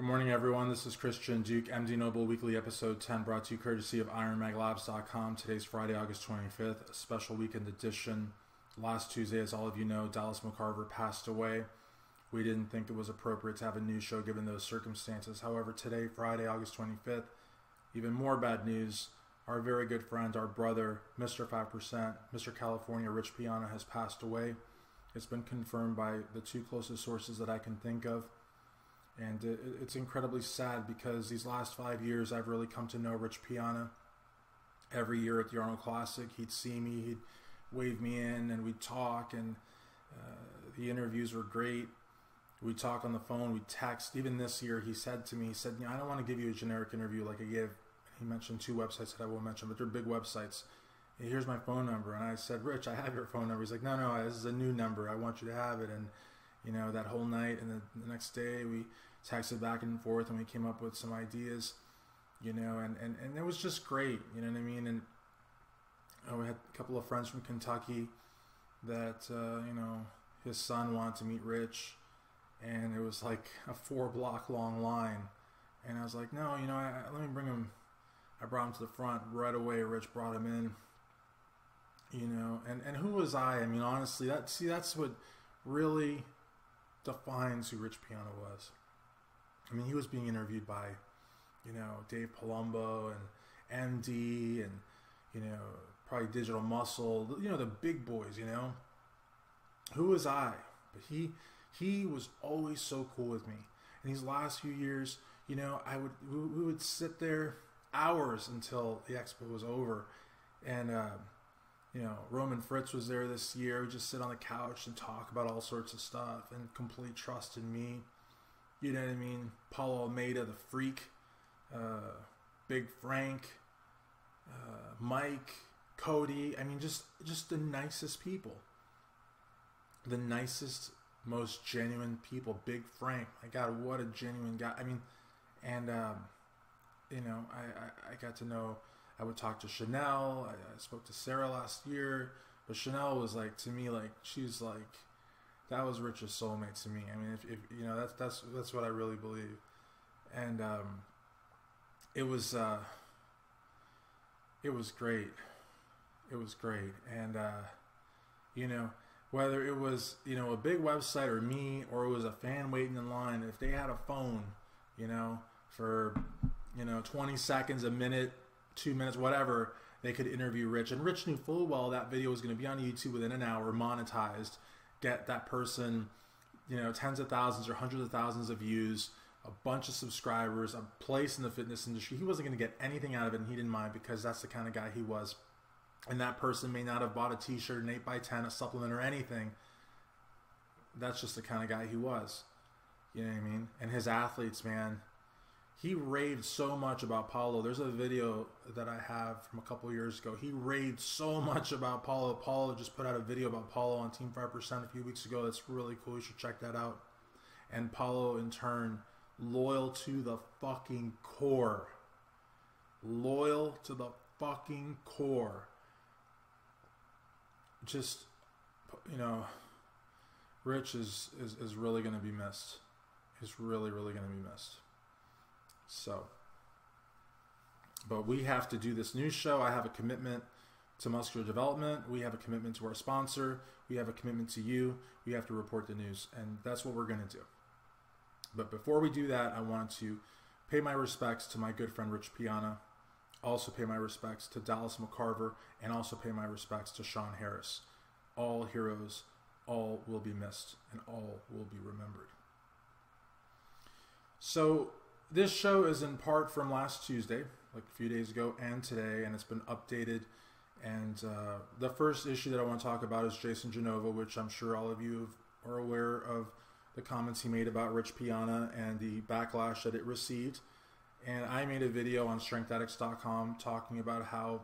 Good morning, everyone. This is Christian Duke, MD Noble Weekly Episode 10, brought to you courtesy of IronMagLabs.com. Today's Friday, August 25th, a special weekend edition. Last Tuesday, as all of you know, Dallas McCarver passed away. We didn't think it was appropriate to have a news show given those circumstances. However, today, Friday, August 25th, even more bad news. Our very good friend, our brother, Mr. 5%, Mr. California, Rich Piana, has passed away. It's been confirmed by the two closest sources that I can think of. And it's incredibly sad because these last 5 years I've really come to know Rich Piana. Every year at the Arnold Classic, he'd see me, he'd wave me in, and we'd talk, and the interviews were great. We'd talk on the phone, we'd text. Even this year, he said to me, I don't want to give you a generic interview like I gave. He mentioned two websites that I won't mention, but they're big websites. And here's my phone number. And I said, Rich, I have your phone number. He's like, no, this is a new number. I want you to have it. And you know, that whole night and the next day we texted back and forth and we came up with some ideas, you know, and it was just great, you know what I mean? And we had a couple of friends from Kentucky that, you know, his son wanted to meet Rich, and it was like a 4-block long line. And I was like, no, you know, let me bring him. I brought him to the front right away. Rich brought him in, you know, and who was I? I mean, honestly, that's what really defines who Rich Piana was. I mean, he was being interviewed by, you know, Dave Palumbo and MD and, you know, probably Digital Muscle, you know, the big boys, you know. Who was I? But he was always so cool with me. And these last few years, you know, we would sit there hours until the expo was over. And, you know, Roman Fritz was there this year. We just sit on the couch and talk about all sorts of stuff and complete trust in me. You know what I mean? Paulo Almeida, the freak, Big Frank, Mike, Cody. I mean, just the nicest people. The nicest, most genuine people. Big Frank. My God, what a genuine guy. I mean, and, you know, I got to know... I would talk to Chanel. I spoke to Sarah last year, but Chanel was like, to me, like, she's like, that was Rich's soulmate to me. I mean, if you know, that's what I really believe. And it was great. It was great. And you know, whether it was, you know, a big website or me, or it was a fan waiting in line, if they had a phone, you know, for, you know, 20 seconds, a minute, 2 minutes, whatever, they could interview Rich. And Rich knew full well that video was going to be on YouTube within an hour, monetized, get that person, you know, tens of thousands or hundreds of thousands of views, a bunch of subscribers, a place in the fitness industry. He wasn't going to get anything out of it, and he didn't mind, because that's the kind of guy he was. And that person may not have bought a t-shirt, an 8x10, a supplement, or anything. That's just the kind of guy he was. You know what I mean? And his athletes, man, he raved so much about Paulo. There's a video that I have from a couple of years ago. He raved so much about Paulo. Paulo just put out a video about Paulo on Team 5% a few weeks ago. That's really cool. You should check that out. And Paulo, in turn, loyal to the fucking core. Loyal to the fucking core. Just, you know, Rich is really going to be missed. He's really, really going to be missed. So, but we have to do this news show. I have a commitment to Muscular Development. We have a commitment to our sponsor. We have a commitment to you. We have to report the news, and that's what we're going to do. But before we do that, I want to pay my respects to my good friend Rich Piana, also pay my respects to Dallas McCarver, and also pay my respects to Sean Harris. All heroes, all will be missed, and all will be remembered. So, this show is in part from last Tuesday, like a few days ago, and today, and it's been updated. And the first issue that I want to talk about is Jason Genova, which I'm sure all of you are aware of the comments he made about Rich Piana and the backlash that it received. And I made a video on StrengthAddicts.com talking about how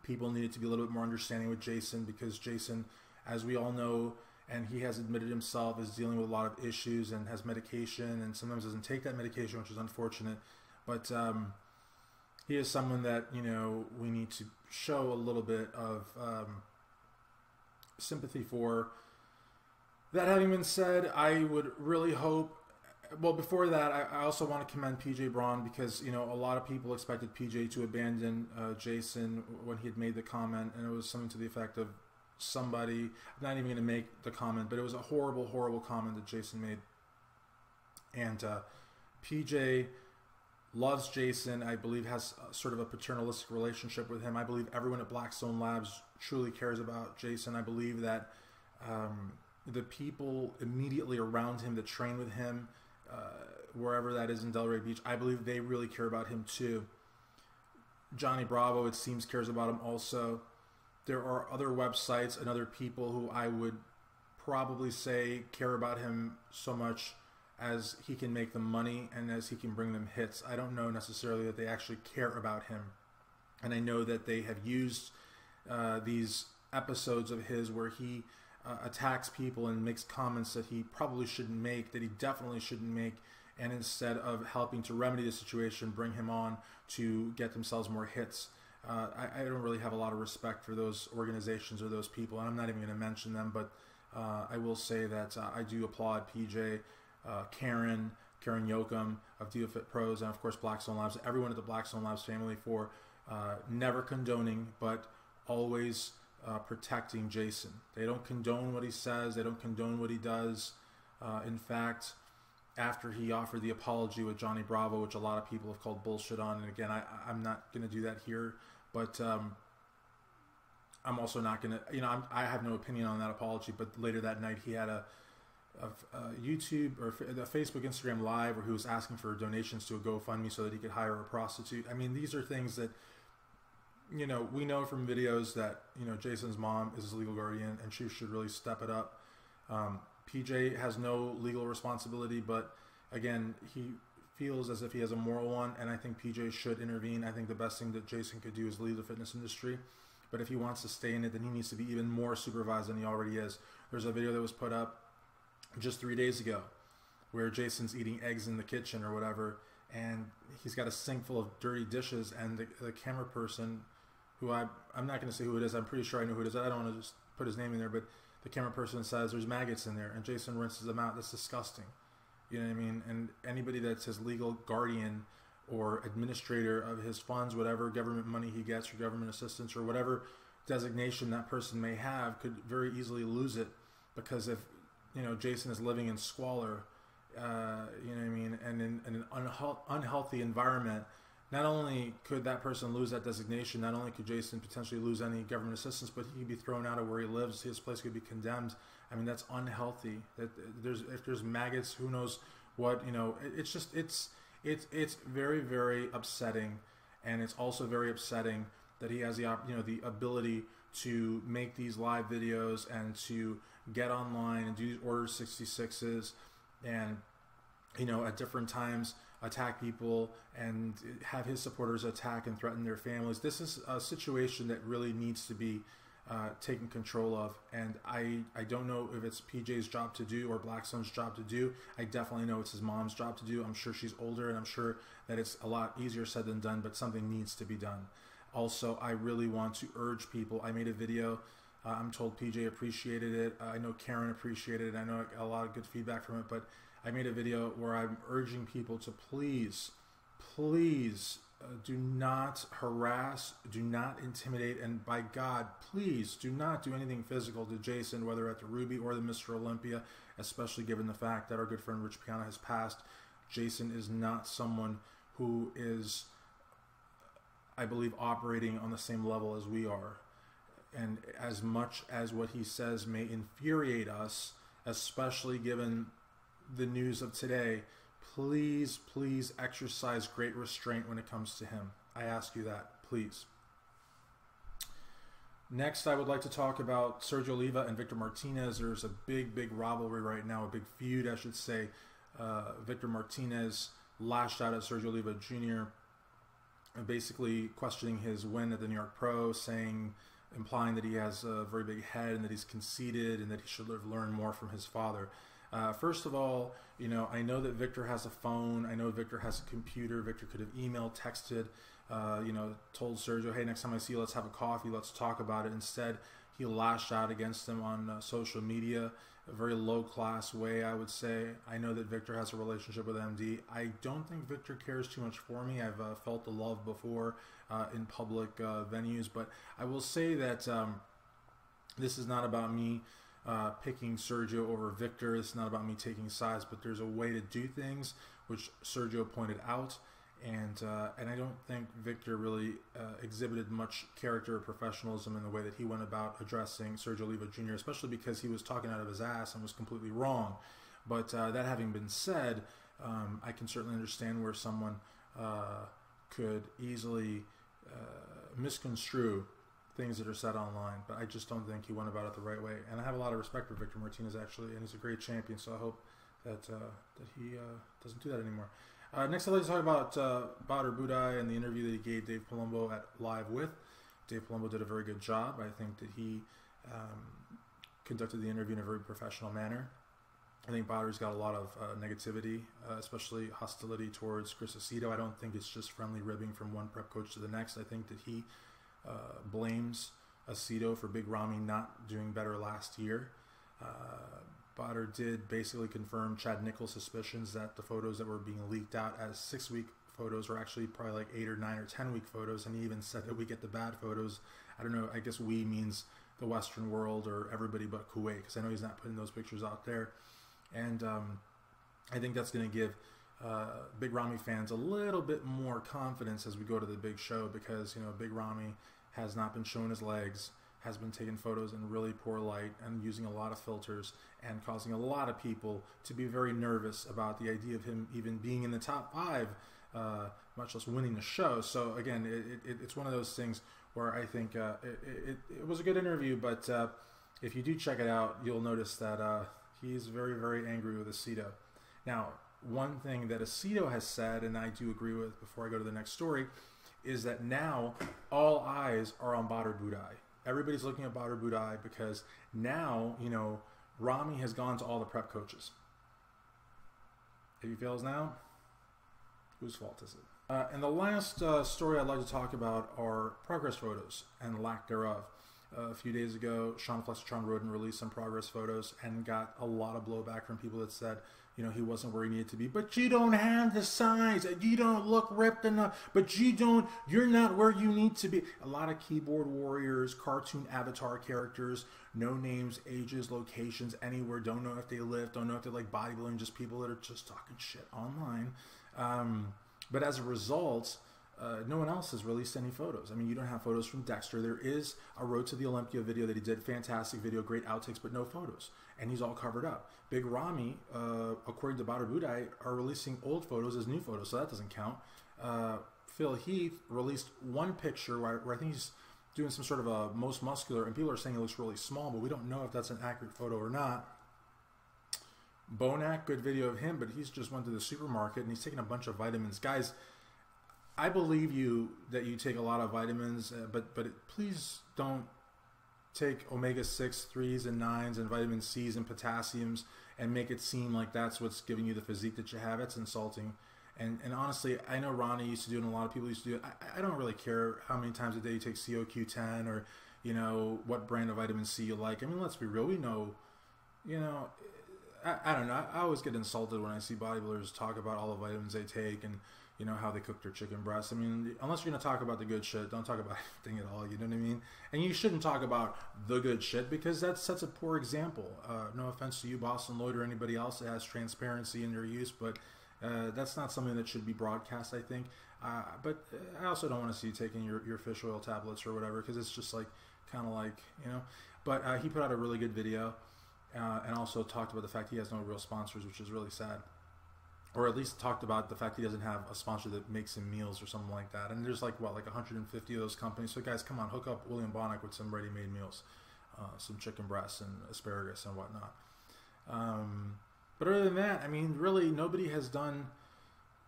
people needed to be a little bit more understanding with Jason, because Jason, as we all know, and he has admitted himself, is dealing with a lot of issues and has medication, and sometimes doesn't take that medication, which is unfortunate. But he is someone that, you know, we need to show a little bit of sympathy for. That having been said, I would really hope well, before that, I also want to commend PJ Braun because, you know, a lot of people expected PJ to abandon Jason when he had made the comment, and it was something to the effect of somebody, I'm not even going to make the comment, but it was a horrible, horrible comment that Jason made. And PJ loves Jason. I believe has sort of a paternalistic relationship with him. I believe everyone at Blackstone Labs truly cares about Jason. I believe that the people immediately around him that train with him, wherever that is in Delray Beach, I believe they really care about him too. Johnny Bravo, it seems, cares about him also. There are other websites and other people who I would probably say care about him so much as he can make them money and as he can bring them hits. I don't know necessarily that they actually care about him. And I know that they have used these episodes of his where he attacks people and makes comments that he probably shouldn't make, that he definitely shouldn't make, and instead of helping to remedy the situation, bring him on to get themselves more hits. I don't really have a lot of respect for those organizations or those people, and I'm not even going to mention them, but I will say that I do applaud PJ, Karen Yoakum of DealFit Pros, and of course Blackstone Labs, everyone at the Blackstone Labs family for never condoning, but always protecting Jason. They don't condone what he says. They don't condone what he does. In fact, after he offered the apology with Johnny Bravo, which a lot of people have called bullshit on, and again, I'm not going to do that here, but I'm also not going to, you know, I have no opinion on that apology, but later that night he had a YouTube or a Facebook, Instagram Live where he was asking for donations to a GoFundMe so that he could hire a prostitute. I mean, these are things that, you know, we know from videos that, you know, Jason's mom is his legal guardian and she should really step it up. PJ has no legal responsibility, but again, he feels as if he has a moral one, and I think PJ should intervene. I think the best thing that Jason could do is leave the fitness industry, but if he wants to stay in it, then he needs to be even more supervised than he already is. There's a video that was put up just 3 days ago where Jason's eating eggs in the kitchen or whatever, and he's got a sink full of dirty dishes, and the camera person, who I'm not going to say who it is, I'm pretty sure I know who it is, I don't want to just put his name in there, but the camera person says there's maggots in there, and Jason rinses them out. That's disgusting. You know what I mean? And anybody that's his legal guardian or administrator of his funds, whatever government money he gets or government assistance or whatever designation that person may have, could very easily lose it, because if, you know, Jason is living in squalor, you know what I mean, and in an unhealthy environment, not only could that person lose that designation, not only could Jason potentially lose any government assistance, but he could be thrown out of where he lives. His place could be condemned. I mean, that's unhealthy. If there's maggots, who knows what, you know, it's very, very upsetting. And it's also very upsetting that he has the ability to make these live videos and to get online and do these Order 66s and, you know, at different times attack people and have his supporters attack and threaten their families. This is a situation that really needs to be taken control of, and I don't know if it's PJ's job to do or Blackstone's job to do. I definitely know it's his mom's job to do. I'm sure she's older, and I'm sure that it's a lot easier said than done, but something needs to be done. Also, I really want to urge people. I made a video. I'm told PJ appreciated it. I know Karen appreciated it. I know I got a lot of good feedback from it, but I made a video where I'm urging people to please do not harass, do not intimidate, and by God, please do not do anything physical to Jason, whether at the Ruby or the Mr. Olympia, especially given the fact that our good friend Rich Piana has passed. Jason is not someone who is, I believe, operating on the same level as we are. And as much as what he says may infuriate us, especially given the news of today, please exercise great restraint when it comes to him. I ask you that, please. Next, I would like to talk about Sergio Oliva and Victor Martinez. There's a big rivalry right now, a big feud, I should say. Victor Martinez lashed out at Sergio Oliva Jr., basically questioning his win at the New York Pro, implying that he has a very big head and that he's conceited and that he should have learned more from his father. First of all, you know, I know that Victor has a phone. I know Victor has a computer. Victor could have emailed, texted, you know, told Sergio, hey, next time I see you, let's have a coffee, let's talk about it. Instead, he lashed out against him on social media, a very low-class way, I would say. I know that Victor has a relationship with MD. I don't think Victor cares too much for me. I've felt the love before in public venues, but I will say that this is not about me picking Sergio over Victor. It's not about me taking sides, but there's a way to do things, which Sergio pointed out. And I don't think Victor really exhibited much character or professionalism in the way that he went about addressing Sergio Oliva Jr., especially because he was talking out of his ass and was completely wrong. But that having been said, I can certainly understand where someone could easily misconstrue things that are said online. But I just don't think he went about it the right way. And I have a lot of respect for Victor Martinez, actually, and he's a great champion, so I hope that he doesn't do that anymore. Next, I'd like to talk about Badr Budai and the interview that he gave Dave Palumbo at Live With. Dave Palumbo did a very good job. I think that he conducted the interview in a very professional manner. I think Badr's got a lot of negativity, especially hostility towards Chris Aceto. I don't think it's just friendly ribbing from one prep coach to the next. I think that he blames Aceto for Big Ramy not doing better last year. Badr did basically confirm Chad Nichols' suspicions that the photos that were being leaked out as 6-week photos were actually probably like 8 or 9 or 10-week photos, and he even said that we get the bad photos. I don't know, I guess we means the Western world or everybody but Kuwait, because I know he's not putting those pictures out there. And I think that's going to give Big Ramy fans a little bit more confidence as we go to the big show, because, you know, Big Ramy has not been showing his legs, has been taking photos in really poor light and using a lot of filters and causing a lot of people to be very nervous about the idea of him even being in the top 5, much less winning the show. So again, it's one of those things where I think it was a good interview, but if you do check it out, you'll notice that he's very, very angry with Aceto. Now, one thing that Aceto has said, and I do agree with before I go to the next story, is that now all eyes are on Badr Budai. Everybody's looking at Badr Budai because now, you know, Ramy has gone to all the prep coaches. If he fails now, whose fault is it? And the last story I'd like to talk about are progress photos and lack thereof. A few days ago, Sean Fletcher Roden released some progress photos and got a lot of blowback from people that said, you know, he wasn't where he needed to be. But you don't have the size. You don't look ripped enough. But you're not where you need to be. A lot of keyboard warriors, cartoon avatar characters, no names, ages, locations, anywhere, don't know if they live, don't know if they're like bodybuilding, just people that are just talking shit online. But as a result, no one else has released any photos. I mean, you don't have photos from Dexter. There is a Road to the Olympia video that he did. Fantastic video, great outtakes, but no photos. And he's all covered up. Big Ramy, according to Badr Budai, are releasing old photos as new photos, so that doesn't count. Phil Heath released one picture where I think he's doing some sort of a most muscular, and people are saying it looks really small, but we don't know if that's an accurate photo or not. Bonac, good video of him, but he's just went to the supermarket and he's taking a bunch of vitamins. Guys, I believe you that you take a lot of vitamins, but please don't take omega-6, 3s, and 9s, and vitamin C's and potassiums and make it seem like that's what's giving you the physique that you have. It's insulting. And honestly, I know Ronnie used to do it and a lot of people used to do it. I don't really care how many times a day you take CoQ10 or, you know, what brand of vitamin C you like. I mean, let's be real. We know, you know, I don't know. I always get insulted when I see bodybuilders talk about all the vitamins they take and, you know, how they cook their chicken breasts. I mean, unless you're going to talk about the good shit, don't talk about anything at all, you know what I mean? And you shouldn't talk about the good shit because that sets a poor example. No offense to you, Boston Lloyd, or anybody else that has transparency in their use, but that's not something that should be broadcast, I think. But I also don't want to see you taking your fish oil tablets or whatever, because it's just like, kind of like, you know. But he put out a really good video and also talked about the fact he has no real sponsors, which is really sad. Or at least talked about the fact he doesn't have a sponsor that makes him meals or something like that. And there's like, what, like 150 of those companies. So guys, come on, hook up William Bonac with some ready-made meals, some chicken breasts and asparagus and whatnot. But other than that, I mean, really, nobody has done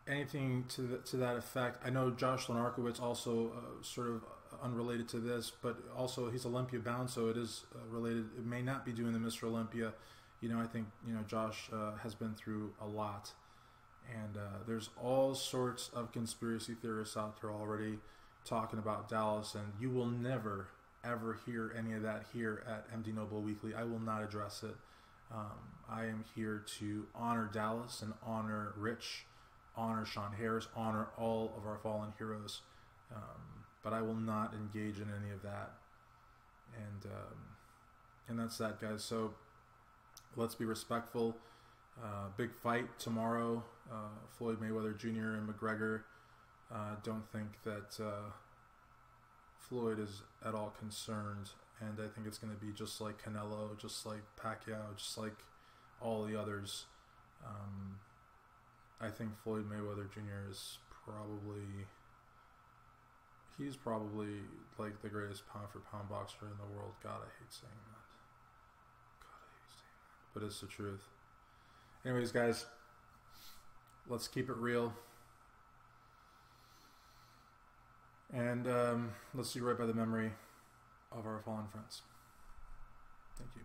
anything to that effect. I know Josh Lenarkowitz also sort of unrelated to this, but also he's Olympia bound, so it is related. It may not be doing the Mr. Olympia. You know, I think, you know, Josh has been through a lot. And there's all sorts of conspiracy theorists out there already talking about Dallas, and you will never, ever hear any of that here at MD Noble Weekly. I will not address it. I am here to honor Dallas and honor Rich, honor Sean Harris, honor all of our fallen heroes. But I will not engage in any of that. And that's that, guys. So let's be respectful. Big fight tomorrow. Floyd Mayweather Jr. and McGregor. Don't think that Floyd is at all concerned, and I think it's going to be just like Canelo, just like Pacquiao, just like all the others. I think Floyd Mayweather Jr. is he's probably like the greatest pound for pound boxer in the world. God, I hate saying that. But it's the truth. Anyways, guys, let's keep it real. And let's do right by the memory of our fallen friends. Thank you.